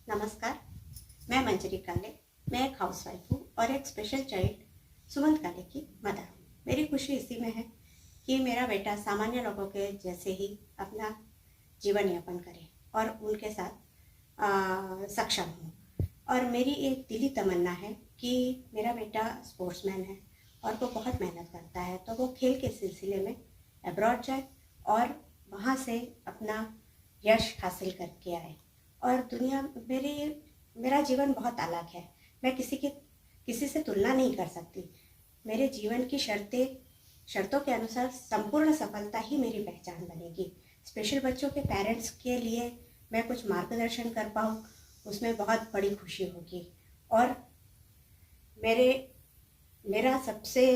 नमस्कार। मैं मंजरी काले। मैं एक हाउसवाइफ हूँ और एक स्पेशल चाइल्ड सुमंत काले की मदर हूँ। मेरी खुशी इसी में है कि मेरा बेटा सामान्य लोगों के जैसे ही अपना जीवन यापन करे और उनके साथ सक्षम हो। और मेरी एक दिली तमन्ना है कि मेरा बेटा स्पोर्ट्समैन है और वो बहुत मेहनत करता है, तो वो खेल के सिलसिले में अब्रॉड जाए और वहाँ से अपना यश हासिल करके आए। और दुनिया मेरा जीवन बहुत अलग है। मैं किसी से तुलना नहीं कर सकती। मेरे जीवन की शर्तों के अनुसार संपूर्ण सफलता ही मेरी पहचान बनेगी। स्पेशल बच्चों के पेरेंट्स के लिए मैं कुछ मार्गदर्शन कर पाऊँ, उसमें बहुत बड़ी खुशी होगी। और मेरा सबसे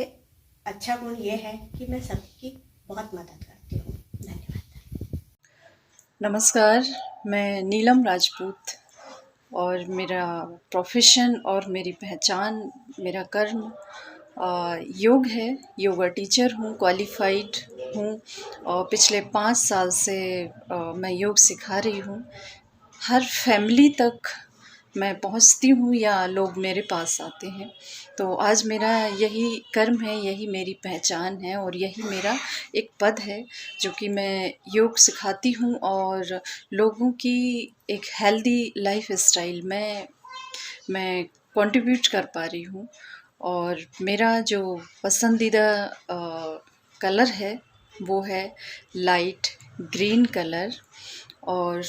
अच्छा गुण ये है कि मैं सबकी बहुत मदद करती हूँ। धन्यवाद। नमस्कार, मैं नीलम राजपूत और मेरा प्रोफेशन और मेरी पहचान, मेरा कर्म योग है। योगा टीचर हूँ, क्वालिफाइड हूँ और पिछले 5 साल से मैं योग सिखा रही हूँ। हर फैमिली तक मैं पहुँचती हूँ या लोग मेरे पास आते हैं। तो आज मेरा यही कर्म है, यही मेरी पहचान है और यही मेरा एक पद है जो कि मैं योग सिखाती हूँ और लोगों की एक हेल्दी लाइफ स्टाइल में मैं कंट्रीब्यूट कर पा रही हूँ। और मेरा जो पसंदीदा कलर है वो है लाइट ग्रीन कलर। और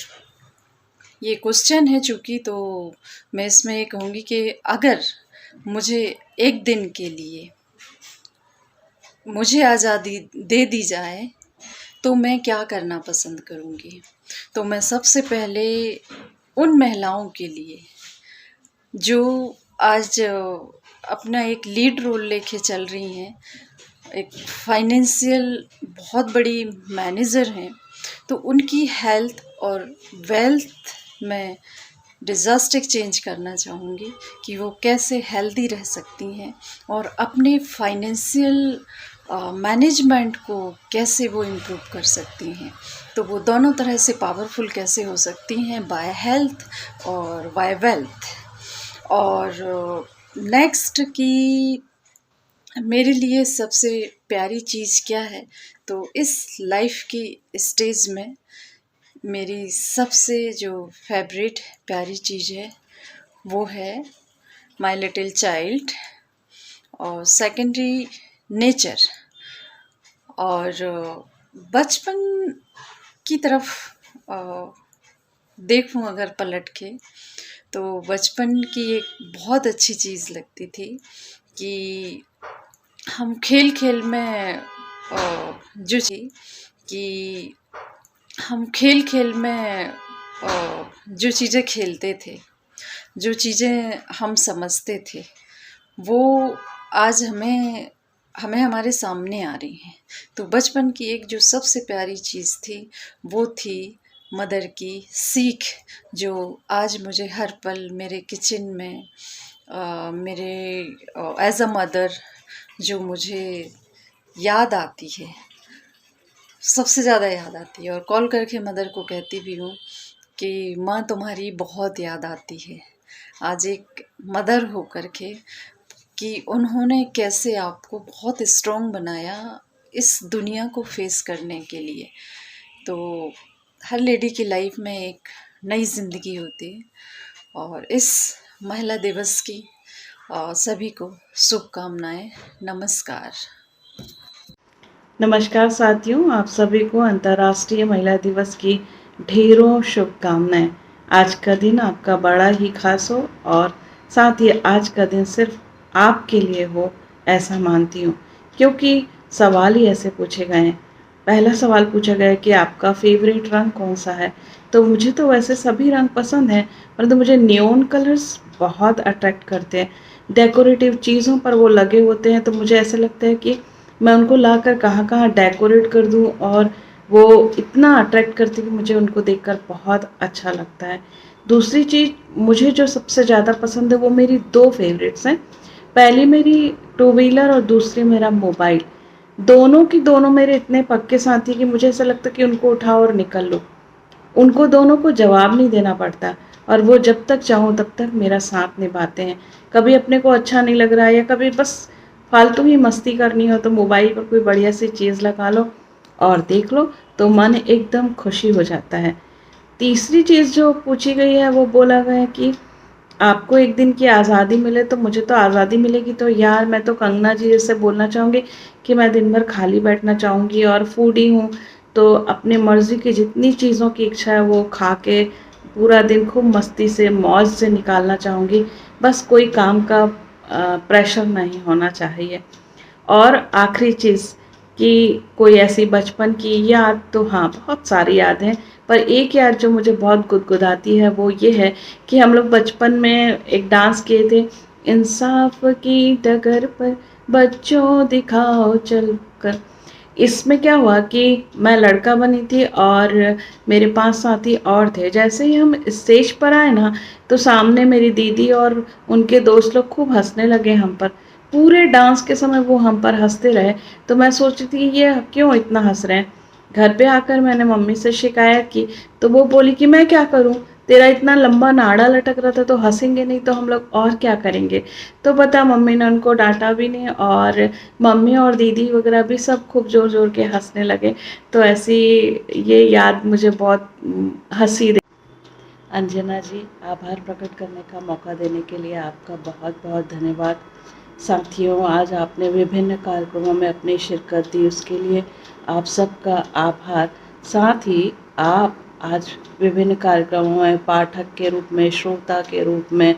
ये क्वेश्चन है चूँकि, तो मैं इसमें ये कहूँगी कि अगर मुझे एक दिन के लिए मुझे आज़ादी दे दी जाए तो मैं क्या करना पसंद करूँगी। तो मैं सबसे पहले उन महिलाओं के लिए जो आज अपना एक लीड रोल लेके चल रही हैं, एक फाइनेंशियल बहुत बड़ी मैनेजर हैं, तो उनकी हेल्थ और वेल्थ में डिज़ास्टिक चेंज करना चाहूँगी कि वो कैसे हेल्दी रह सकती हैं और अपने फाइनेंशियल मैनेजमेंट को कैसे वो इम्प्रूव कर सकती हैं। तो वो दोनों तरह से पावरफुल कैसे हो सकती हैं, बाय हेल्थ और बाय वेल्थ। और नेक्स्ट कि मेरे लिए सबसे प्यारी चीज़ क्या है, तो इस लाइफ की स्टेज में मेरी सबसे जो फेवरेट प्यारी चीज़ है वो है माय लिटिल चाइल्ड और सेकेंडरी नेचर। और बचपन की तरफ देखूं अगर पलट के, तो बचपन की एक बहुत अच्छी चीज़ लगती थी कि हम खेल खेल में जो चीज़ कि हम खेल खेल में जो चीज़ें खेलते थे, जो चीज़ें हम समझते थे, वो आज हमें हमारे सामने आ रही हैं। तो बचपन की एक जो सबसे प्यारी चीज़ थी वो थी मदर की सीख, जो आज मुझे हर पल मेरे किचन में मेरे एज अ मदर जो मुझे याद आती है, सबसे ज़्यादा याद आती है। और कॉल करके मदर को कहती भी हूँ कि माँ तुम्हारी बहुत याद आती है। आज एक मदर हो कर के कि उन्होंने कैसे आपको बहुत स्ट्रॉन्ग बनाया इस दुनिया को फेस करने के लिए। तो हर लेडी की लाइफ में एक नई ज़िंदगी होती है। और इस महिला दिवस की सभी को शुभकामनाएं। नमस्कार। नमस्कार साथियों, आप सभी को अंतर्राष्ट्रीय महिला दिवस की ढेरों शुभकामनाएं। आज का दिन आपका बड़ा ही खास हो और साथ ही आज का दिन सिर्फ आपके लिए हो, ऐसा मानती हूँ, क्योंकि सवाल ही ऐसे पूछे गए हैं। पहला सवाल पूछा गया कि आपका फेवरेट रंग कौन सा है। तो मुझे तो वैसे सभी रंग पसंद हैं, परंतु मुझे नियॉन कलर्स बहुत अट्रैक्ट करते हैं। डेकोरेटिव चीज़ों पर वो लगे होते हैं तो मुझे ऐसा लगता है कि मैं उनको लाकर कहाँ कहाँ डेकोरेट कर दूँ, और वो इतना अट्रैक्ट करती है कि मुझे उनको देखकर बहुत अच्छा लगता है। दूसरी चीज़ मुझे जो सबसे ज़्यादा पसंद है वो मेरी 2 फेवरेट्स हैं। पहली मेरी टू व्हीलर और दूसरी मेरा मोबाइल। दोनों की दोनों मेरे इतने पक्के साथी हैं कि मुझे ऐसा लगता है कि उनको उठाओ और निकल लो। उनको दोनों को जवाब नहीं देना पड़ता और वो जब तक चाहूँ तब तक मेरा साथ निभाते हैं। कभी अपने को अच्छा नहीं लग रहा है या कभी बस फालतू ही मस्ती करनी हो तो मोबाइल पर कोई बढ़िया सी चीज़ लगा लो और देख लो तो मन एकदम खुशी हो जाता है। तीसरी चीज़ जो पूछी गई है वो बोला गया है कि आपको एक दिन की आज़ादी मिले तो मुझे तो आज़ादी मिलेगी तो यार मैं तो कंगना जी से बोलना चाहूँगी कि मैं दिन भर खाली बैठना चाहूँगी और फूडी हूँ तो अपनी मर्ज़ी की जितनी चीज़ों की इच्छा है वो खा के पूरा दिन खूब मस्ती से मौज से निकालना चाहूँगी। बस कोई काम का प्रेशर नहीं होना चाहिए। और आखिरी चीज़ कि कोई ऐसी बचपन की याद तो हाँ बहुत सारी यादें हैं पर एक याद जो मुझे बहुत गुदगुदाती है वो ये है कि हम लोग बचपन में एक डांस किए थे, इंसाफ की डगर पर बच्चों दिखाओ चल कर। इसमें क्या हुआ कि मैं लड़का बनी थी और मेरे 5 साथी और थे। जैसे ही हम स्टेज पर आए ना तो सामने मेरी दीदी और उनके दोस्त लोग खूब हंसने लगे हम पर। पूरे डांस के समय वो हम पर हंसते रहे तो मैं सोची थी कि ये क्यों इतना हंस रहे हैं। घर पे आकर मैंने मम्मी से शिकायत की तो वो बोली कि मैं क्या करूं, तेरा इतना लंबा नाड़ा लटक रहा था तो हंसेंगे नहीं तो हम लोग और क्या करेंगे। तो पता मम्मी ने उनको डांटा भी नहीं और मम्मी और दीदी वगैरह भी सब खूब ज़ोर ज़ोर के हंसने लगे। तो ऐसी ये याद मुझे बहुत हंसी दे। अंजना जी, आभार प्रकट करने का मौका देने के लिए आपका बहुत बहुत धन्यवाद। साथियों, आज आपने विभिन्न कार्यक्रमों में अपनी शिरकत दी उसके लिए आप सबका आभार। साथ ही आप आज विभिन्न कार्यक्रमों में पाठक के रूप में, श्रोता के रूप में,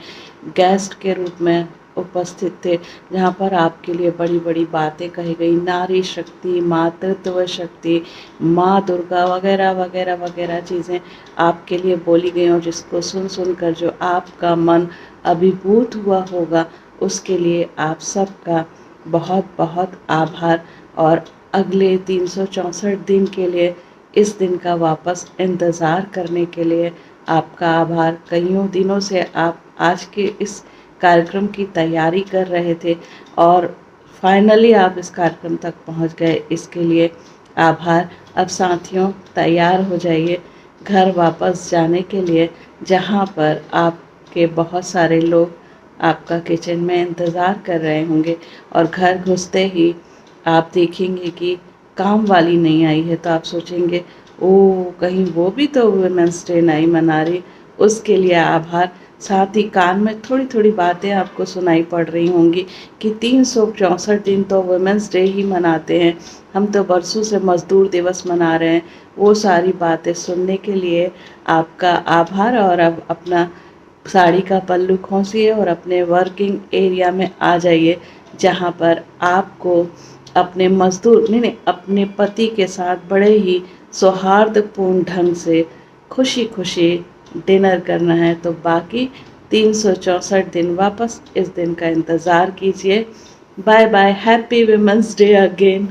गेस्ट के रूप में उपस्थित थे जहाँ पर आपके लिए बड़ी बड़ी बातें कही गई। नारी शक्ति, मातृत्व शक्ति, माँ दुर्गा वगैरह वगैरह वगैरह चीज़ें आपके लिए बोली गई और जिसको सुन सुन कर जो आपका मन अभिभूत हुआ होगा उसके लिए आप सबका बहुत बहुत आभार। और अगले 364 दिन के लिए इस दिन का वापस इंतज़ार करने के लिए आपका आभार। कईयों दिनों से आप आज के इस कार्यक्रम की तैयारी कर रहे थे और फाइनली आप इस कार्यक्रम तक पहुंच गए, इसके लिए आभार। अब साथियों तैयार हो जाइए घर वापस जाने के लिए जहां पर आपके बहुत सारे लोग आपका किचन में इंतज़ार कर रहे होंगे और घर घुसते ही आप देखेंगे कि काम वाली नहीं आई है तो आप सोचेंगे ओ कहीं वो भी तो वुमेंस डे नहीं मना रही। उसके लिए आभार। साथ ही कान में थोड़ी थोड़ी बातें आपको सुनाई पड़ रही होंगी कि 364 दिन तो वुमेंस डे ही मनाते हैं, हम तो बरसों से मज़दूर दिवस मना रहे हैं। वो सारी बातें सुनने के लिए आपका आभार। और अब अपना साड़ी का पल्लू खोसिए और अपने वर्किंग एरिया में आ जाइए जहाँ पर आपको अपने मज़दूर नहीं अपने पति के साथ बड़े ही सौहार्दपूर्ण ढंग से खुशी खुशी डिनर करना है। तो बाकी 364 दिन वापस इस दिन का इंतज़ार कीजिए। Bye bye, happy women's day again.